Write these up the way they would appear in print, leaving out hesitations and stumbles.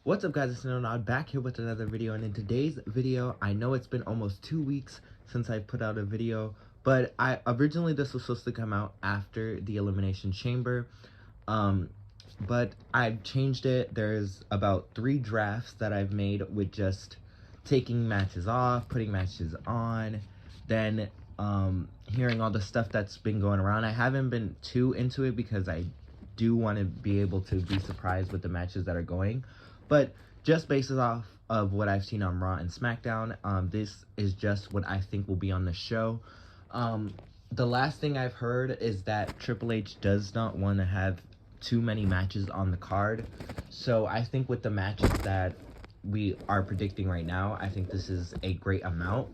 What's up, guys? It's Nod back here with another video, and in today's video, I know it's been almost 2 weeks since I put out a video, but originally this was supposed to come out after the Elimination Chamber, but I've changed it. There's about 3 drafts that I've made with just taking matches off, putting matches on, then hearing all the stuff that's been going around. I haven't been too into it because I do want to be able to be surprised with the matches that are going. But just based off of what I've seen on Raw and SmackDown, this is just what I think will be on the show. The last thing I've heard is that Triple H does not want to have too many matches on the card. So I think with the matches that we are predicting right now, I think this is a great amount.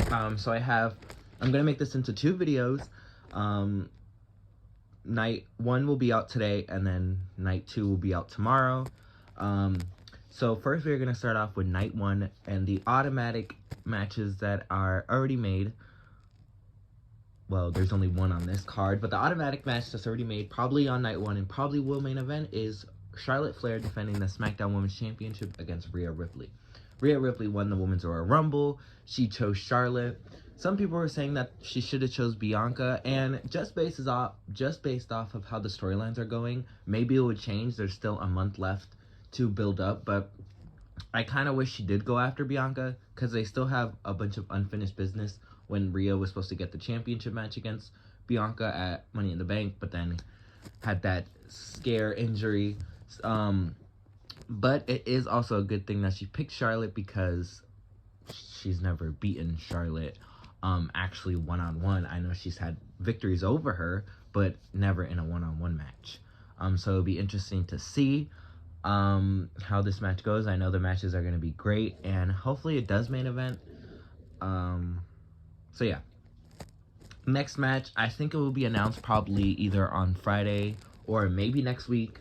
I'm going to make this into 2 videos. Night 1 will be out today, and then night 2 will be out tomorrow. So first we're going to start off with night 1 and the automatic matches that are already made. Well, there's only one on this card, but the automatic match that's already made, probably on night 1 and probably will main event, is Charlotte Flair defending the SmackDown Women's Championship against Rhea Ripley. Rhea Ripley won the Women's Royal Rumble. She chose Charlotte. Some people were saying that she should have chose Bianca, and just based off of how the storylines are going, maybe it would change. There's still a month left to build up, but I kind of wish she did go after Bianca, because they still have a bunch of unfinished business when Rhea was supposed to get the championship match against Bianca at Money in the Bank, but then had that scare injury. But it is also a good thing that she picked Charlotte, because she's never beaten Charlotte actually one-on-one. I know she's had victories over her, but never in a one-on-one match. So it'll be interesting to see how this match goes. I know the matches are going to be great, and hopefully it does main event. So yeah. Next match, I think it will be announced probably either on Friday or maybe next week.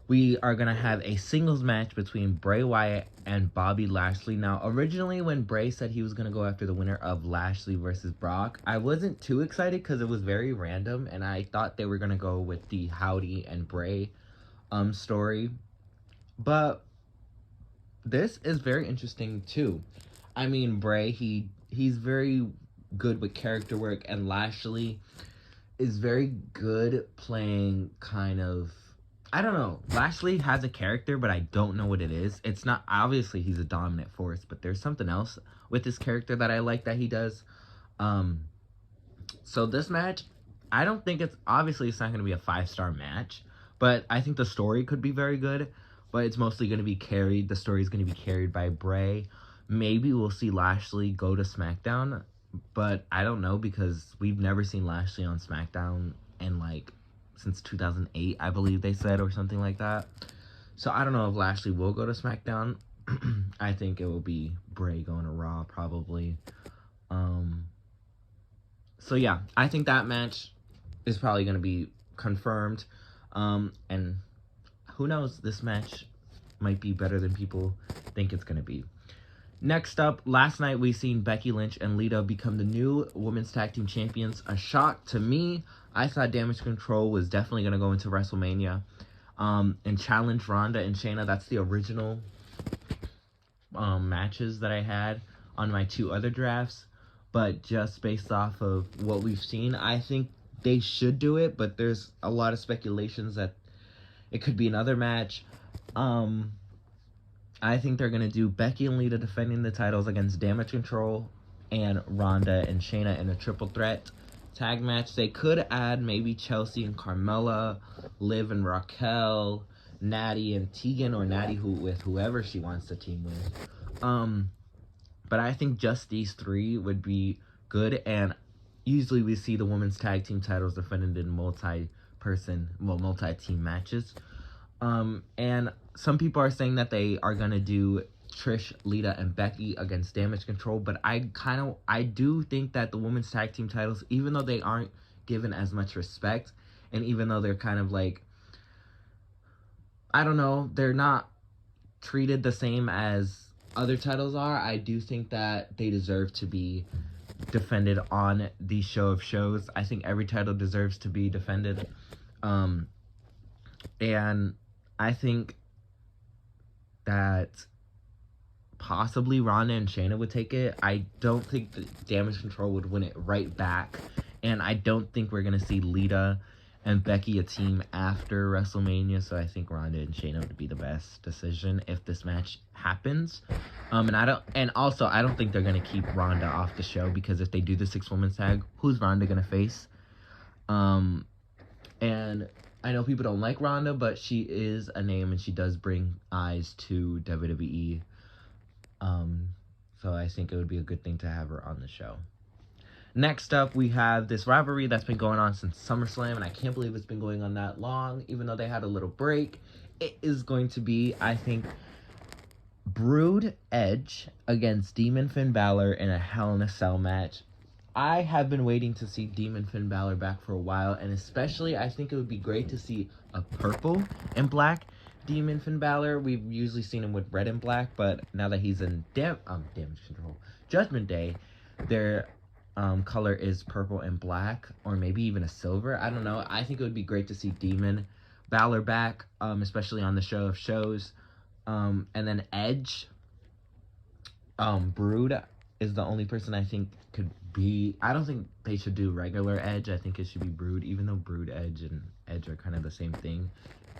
We are going to have a singles match between Bray Wyatt and Bobby Lashley. Now, originally when Bray said he was going to go after the winner of Lashley versus Brock, I wasn't too excited because it was very random, and I thought they were going to go with the Howdy and Bray story. But this is very interesting too. I mean, Bray, he's very good with character work, and Lashley is very good playing kind of, I don't know. Lashley has a character, but I don't know what it is. It's not, obviously he's a dominant force, but there's something else with this character that I like that he does. So this match, I don't think it's not going to be a 5-star match, but I think the story could be very good, but it's mostly going to be carried. The story is going to be carried by Bray. Maybe we'll see Lashley go to SmackDown, but I don't know, because we've never seen Lashley on SmackDown in since 2008, I believe they said, or something like that. So I don't know if Lashley will go to SmackDown. I think it will be Bray going to Raw, probably. So yeah, I think that match is probably going to be confirmed. And who knows, this match might be better than people think it's going to be. Next up, last night we seen Becky Lynch and Lita become the new Women's Tag Team Champions. A shock to me. I thought Damage Control was definitely going to go into WrestleMania and challenge Ronda and Shayna. That's the original matches that I had on my 2 other drafts. But just based off of what we've seen, I think they should do it. But there's a lot of speculations that it could be another match. I think they're going to do Becky and Lita defending the titles against Damage Control and Ronda and Shayna in a triple threat tag match. They could add maybe Chelsea and Carmella, Liv and Raquel, Natty and Tegan, or Natty with whoever she wants to team with. But I think just these 3 would be good, and usually we see the women's tag team titles defended in multi-team matches. And some people are saying that they are going to do Trish, Lita, and Becky against Damage Control, but I do think that the women's tag team titles, even though they aren't given as much respect, and even though they're kind of I don't know, they're not treated the same as other titles are, I do think that they deserve to be defended on the show of shows. I think every title deserves to be defended. And I think that possibly Ronda and Shayna would take it. I don't think the Damage Control would win it right back. And I don't think we're going to see Lita and Becky a team after WrestleMania. So I think Ronda and Shayna would be the best decision if this match happens. And also I don't think they're going to keep Ronda off the show, because if they do the 6-woman tag, who's Ronda going to face? And I know people don't like Ronda, but she is a name and she does bring eyes to WWE. So I think it would be a good thing to have her on the show. Next up, we have this rivalry that's been going on since SummerSlam, and I can't believe it's been going on that long, even though they had a little break. It is going to be, I think, Brood Edge against Demon Finn Balor in a Hell in a Cell match. I have been waiting to see Demon Finn Balor back for a while, and especially I think it would be great to see a purple and black Demon Finn Balor. We've usually seen him with red and black, but now that he's in Damage Control, Judgment Day, their color is purple and black, or maybe even a silver. I don't know. I think it would be great to see Demon Balor back, especially on the Show of Shows. And then Edge, Brood is the only person I think could be. I don't think they should do regular Edge. I think it should be Brood, even though Brood Edge and Edge are kind of the same thing.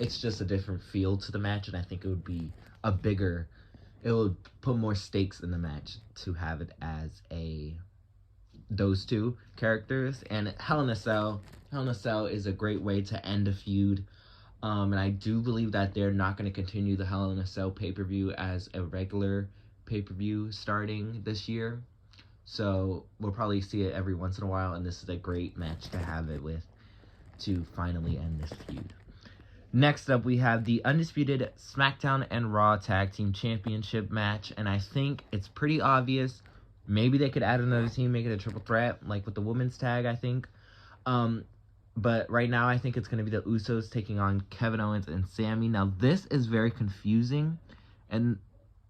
It's just a different feel to the match, and I think it would be it would put more stakes in the match to have it as those two characters. And Hell in a Cell is a great way to end a feud. And I do believe that they're not going to continue the Hell in a Cell pay-per-view as a regular pay-per-view starting this year. So we'll probably see it every once in a while, and this is a great match to have it with to finally end this feud. Next up, we have the Undisputed SmackDown and Raw Tag Team Championship match, and I think it's pretty obvious. Maybe they could add another team, make it a triple threat, like with the women's tag, I think. But right now, I think it's going to be the Usos taking on Kevin Owens and Sami. Now, this is very confusing, and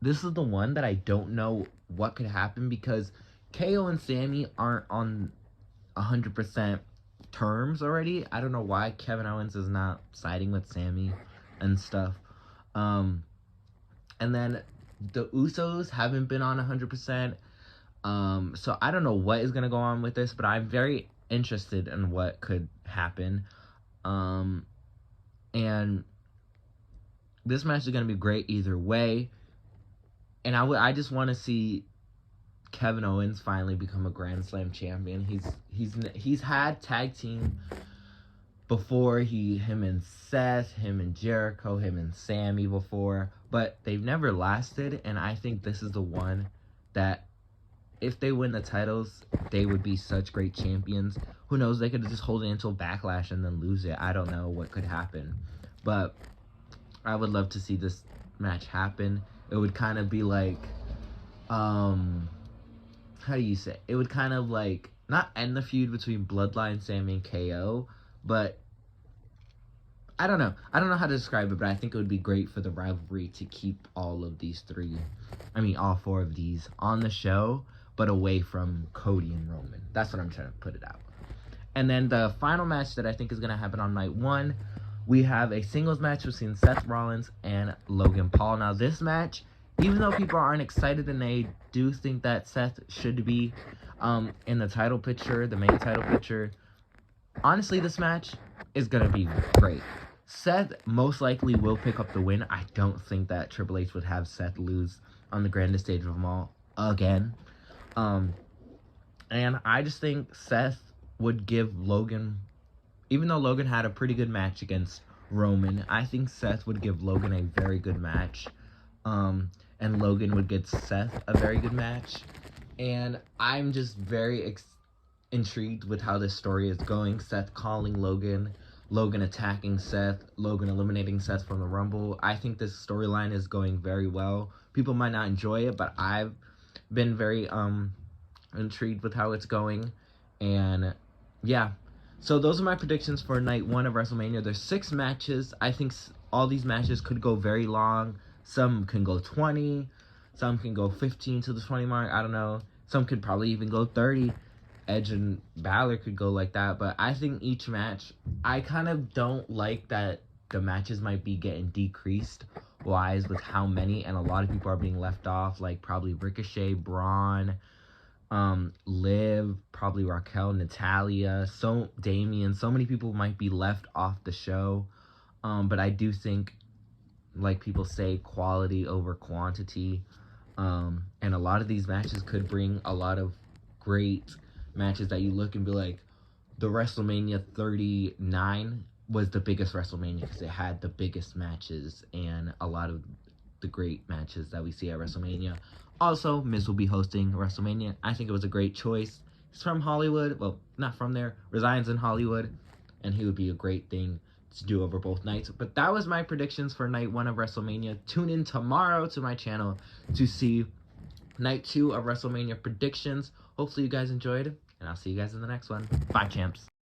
this is the one that I don't know what could happen, because KO and Sami aren't on 100% terms already. I don't know why Kevin Owens is not siding with Sami and stuff. And then the Usos haven't been on 100%. So I don't know what is going to go on with this, but I'm very interested in what could happen. And this match is going to be great either way. And I just want to see Kevin Owens finally become a Grand Slam champion. He's had tag team before, him and Seth, him and Jericho, him and Sami before, but they've never lasted, and I think this is the one that if they win the titles, they would be such great champions. Who knows, they could just hold it until Backlash and then lose it. I don't know what could happen, but I would love to see this match happen. It would kind of be like, how do you say? It would kind of like not end the feud between Bloodline, Sami, and KO, but I don't know. I don't know how to describe it, but I think it would be great for the rivalry to keep all four of these on the show, but away from Cody and Roman. That's what I'm trying to put it out. And then the final match that I think is going to happen on night one, we have a singles match between Seth Rollins and Logan Paul. Now, this match, even though people aren't excited and they do think that Seth should be in the title picture, the main title picture, honestly, this match is going to be great. Seth most likely will pick up the win. I don't think that Triple H would have Seth lose on the grandest stage of them all again. And I just think Seth would give Logan, even though Logan had a pretty good match against Roman, I think Seth would give Logan a very good match. And Logan would get Seth a very good match. And I'm just very intrigued with how this story is going. Seth calling Logan, Logan attacking Seth, Logan eliminating Seth from the Rumble. I think this storyline is going very well. People might not enjoy it, but I've been very intrigued with how it's going. And yeah, so those are my predictions for night one of WrestleMania. There's 6 matches. I think all these matches could go very long. Some can go 20. Some can go 15 to the 20 mark. I don't know. Some could probably even go 30. Edge and Balor could go like that. But I think each match, I kind of don't like that the matches might be getting decreased wise with how many, and a lot of people are being left off, like probably Ricochet, Braun, Liv, probably Raquel, Natalia, so Damien, so many people might be left off the show. But I do think, like people say, quality over quantity. And a lot of these matches could bring a lot of great matches that you look and be like, the WrestleMania 39 was the biggest WrestleMania because it had the biggest matches and a lot of the great matches that we see at WrestleMania. Also, Miz will be hosting WrestleMania. I think it was a great choice. He's from Hollywood. Well, not from there. Resides in Hollywood. And he would be a great thing to do over both nights. But that was my predictions for night 1 of WrestleMania. Tune in tomorrow to my channel to see night 2 of WrestleMania predictions. Hopefully you guys enjoyed, and I'll see you guys in the next one. Bye, champs.